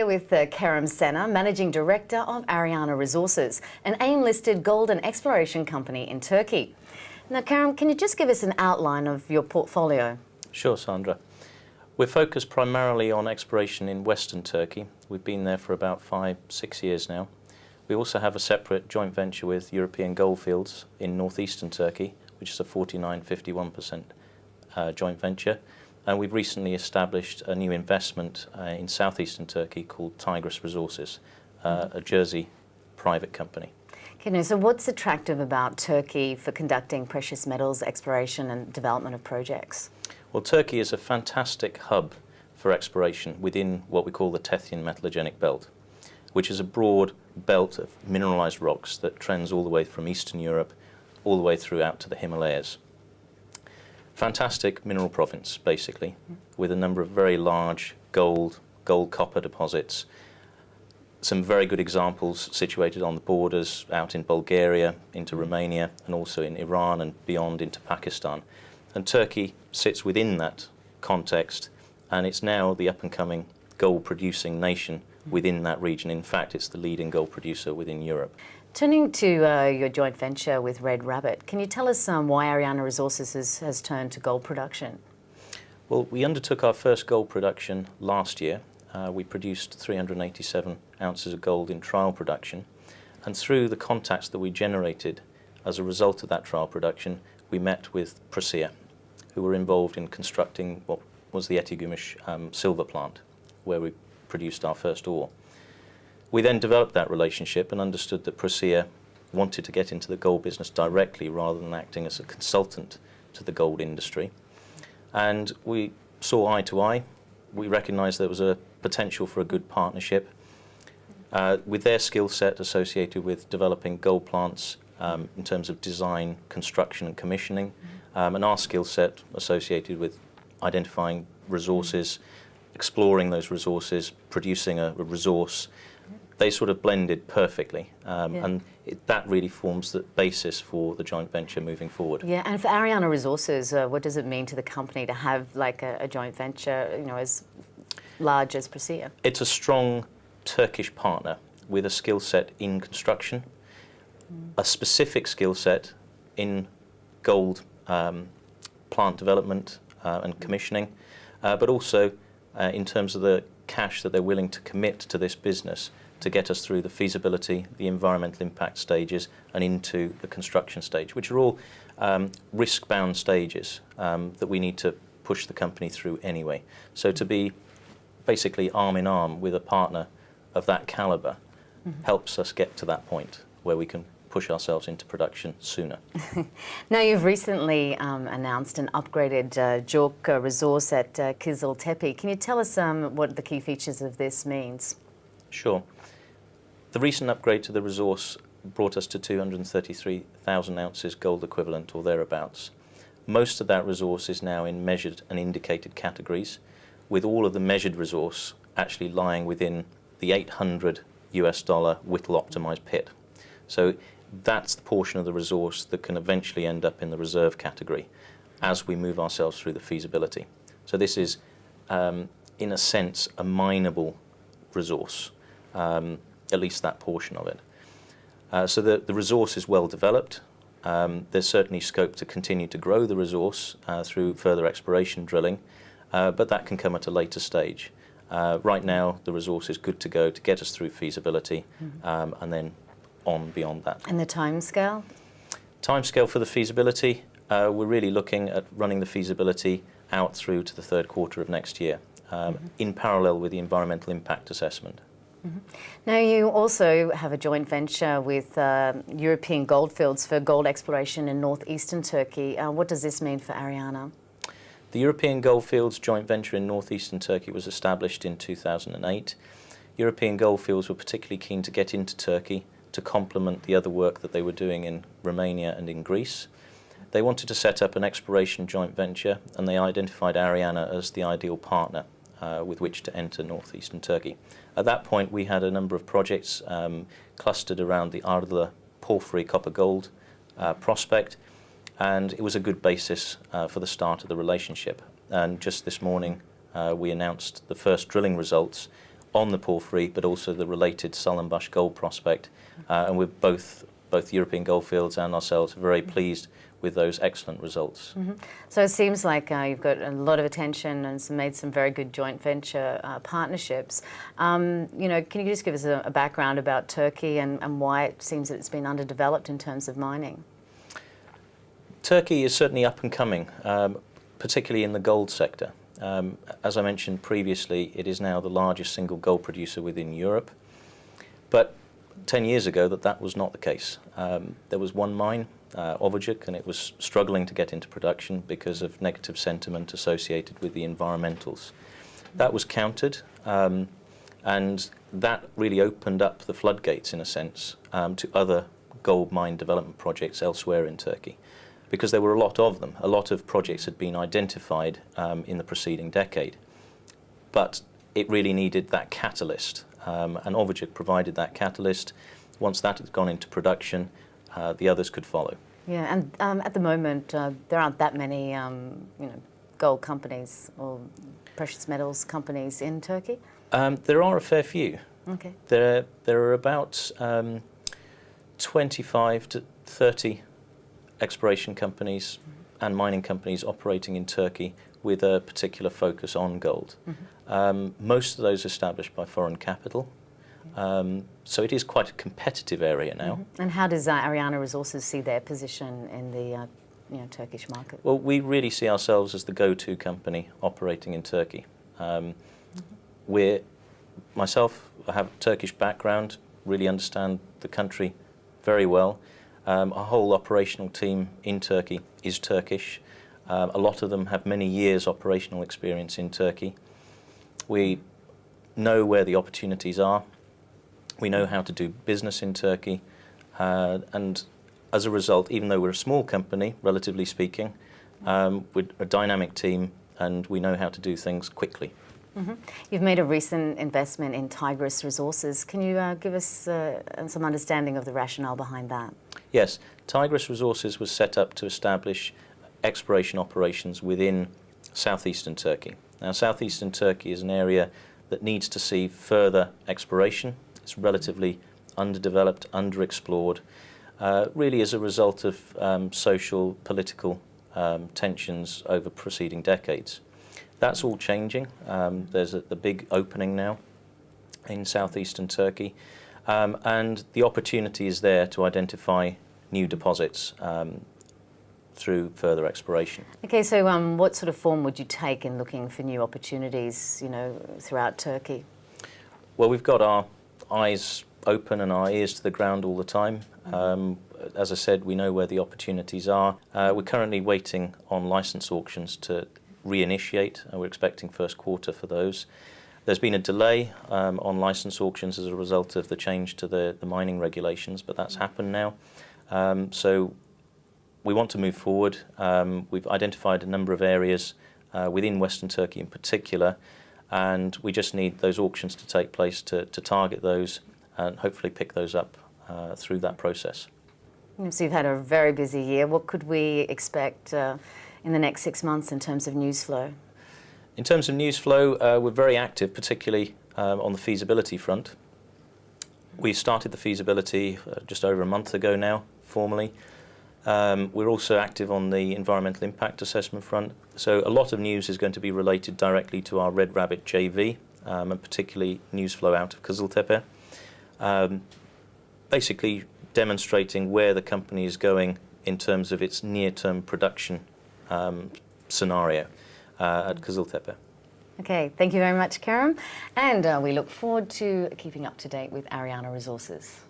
here with Kerim Sener, Managing Director of Ariana Resources, an AIM-listed gold and exploration company in Turkey. Now, Kerim, can you just give us an outline of your portfolio? Sure, Sandra. We're focused primarily on exploration in Western Turkey. We've been there for about 5-6 years now. We also have a separate joint venture with European Goldfields in northeastern Turkey, which is a 49-51% joint venture. And we've recently established a new investment in southeastern Turkey called Tigress Resources, a Jersey private company. Okay, so what's attractive about Turkey for conducting precious metals exploration and development of projects? Well, Turkey is a fantastic hub for exploration within what we call the Tethyan metallogenic belt, which is a broad belt of mineralized rocks that trends all the way from Eastern Europe all the way through out to the Himalayas. Fantastic mineral province, basically, with a number of very large gold-copper deposits. Some very good examples situated on the borders out in Bulgaria, into Romania, and also in Iran and beyond into Pakistan. And Turkey sits within that context, and it's now the up-and-coming gold-producing nation within that region. In fact, it's the leading gold producer within Europe. Turning to your joint venture with Red Rabbit, can you tell us why Ariana Resources has turned to gold production? Well, we undertook our first gold production last year. We produced 387 ounces of gold in trial production, and through the contacts that we generated as a result of that trial production, we met with Prussia, who were involved in constructing what was the Etigumuş silver plant, where we produced our first ore. We then developed that relationship and understood that Prussia wanted to get into the gold business directly rather than acting as a consultant to the gold industry. And we saw eye to eye. We recognized there was a potential for a good partnership. With their skill set associated with developing gold plants in terms of design, construction and commissioning, and our skill set associated with identifying resources, exploring those resources, producing a resource, they sort of blended perfectly, and that really forms the basis for the joint venture moving forward. Yeah, and for Ariana Resources, what does it mean to the company to have like a joint venture, you know, as large as Prussia? It's a strong Turkish partner with a skill set in construction, a specific skill set in gold plant development and commissioning, but also in terms of the cash that they're willing to commit to this business to get us through the feasibility, the environmental impact stages, and into the construction stage, which are all risk-bound stages that we need to push the company through anyway. So to be basically arm in arm with a partner of that caliber helps us get to that point where we can push ourselves into production sooner. Now, you've recently announced an upgraded JORC resource at Kızıltepe. Can you tell us what the key features of this means? Sure. The recent upgrade to the resource brought us to 233,000 ounces gold equivalent or thereabouts. Most of that resource is now in measured and indicated categories, with all of the measured resource actually lying within the $800 Whittle optimized pit. So that's the portion of the resource that can eventually end up in the reserve category as we move ourselves through the feasibility. So this is, in a sense, a mineable resource, at least that portion of it. So the resource is well developed. There's certainly scope to continue to grow the resource through further exploration drilling, but that can come at a later stage. Right now, the resource is good to go to get us through feasibility, and then on beyond that. And the timescale? Timescale for the feasibility, we're really looking at running the feasibility out through to the third quarter of next year, in parallel with the environmental impact assessment. Now, you also have a joint venture with European Goldfields for gold exploration in northeastern Turkey. What does this mean for Ariana? The European Goldfields joint venture in northeastern Turkey was established in 2008. European Goldfields were particularly keen to get into Turkey to complement the other work that they were doing in Romania and in Greece. They wanted to set up an exploration joint venture, and they identified Ariana as the ideal partner with which to enter northeastern Turkey. At that point, we had a number of projects clustered around the Ardalı porphyry copper-gold prospect, and it was a good basis for the start of the relationship. And just this morning, we announced the first drilling results on the porphyry, but also the related Sullenbush gold prospect. And we're both European Goldfields and ourselves are very pleased with those excellent results. So it seems like you've got a lot of attention and made some very good joint venture partnerships. You know, can you just give us a background about Turkey and why it seems that it's been underdeveloped in terms of mining? Turkey is certainly up and coming, particularly in the gold sector. As I mentioned previously, it is now the largest single gold producer within Europe. But 10 years ago, that was not the case. There was one mine, Ovacık, and it was struggling to get into production because of negative sentiment associated with the environmentals. That was countered, and that really opened up the floodgates, in a sense, to other gold mine development projects elsewhere in Turkey, because there were a lot of them. A lot of projects had been identified in the preceding decade, but it really needed that catalyst, and Ovacık provided that catalyst. Once that had gone into production, the others could follow. Yeah, and at the moment there aren't that many you know, gold companies or precious metals companies in Turkey? There are a fair few. Okay. There are about 25 to 30 exploration companies and mining companies operating in Turkey with a particular focus on gold. Most of those established by foreign capital. So it is quite a competitive area now. And how does Ariana Resources see their position in the you know, Turkish market? Well, we really see ourselves as the go-to company operating in Turkey. Myself, I have a Turkish background, really understand the country very well. Our whole operational team in Turkey is Turkish. A lot of them have many years operational experience in Turkey. We know where the opportunities are. We know how to do business in Turkey. And as a result, even though we're a small company, relatively speaking, we're a dynamic team and we know how to do things quickly. You've made a recent investment in Tigress Resources. Can you give us some understanding of the rationale behind that? Yes, Tigress Resources was set up to establish exploration operations within southeastern Turkey. Now, southeastern Turkey is an area that needs to see further exploration. It's relatively underdeveloped, underexplored, really as a result of social, political tensions over preceding decades. That's all changing. There's the big opening now in southeastern Turkey, and the opportunity is there to identify new deposits through further exploration. Okay, so what sort of form would you take in looking for new opportunities, you know, throughout Turkey? Well, we've got our eyes open and our ears to the ground all the time. As I said, we know where the opportunities are. We're currently waiting on license auctions to reinitiate, and we're expecting first quarter for those. There's been a delay on license auctions as a result of the change to the mining regulations, but that's happened now. So we want to move forward. We've identified a number of areas within Western Turkey in particular, and we just need those auctions to take place to target those and hopefully pick those up through that process. So you've had a very busy year. What could we expect in the next 6 months in terms of news flow? In terms of news flow, we're very active, particularly on the feasibility front. We started the feasibility just over a month ago now, formally. We're also active on the environmental impact assessment front. So a lot of news is going to be related directly to our Red Rabbit JV, and particularly news flow out of Kızıltepe. Basically demonstrating where the company is going in terms of its near-term production scenario at Kızıltepe. Okay, thank you very much, Kerim. And we look forward to keeping up to date with Ariana Resources.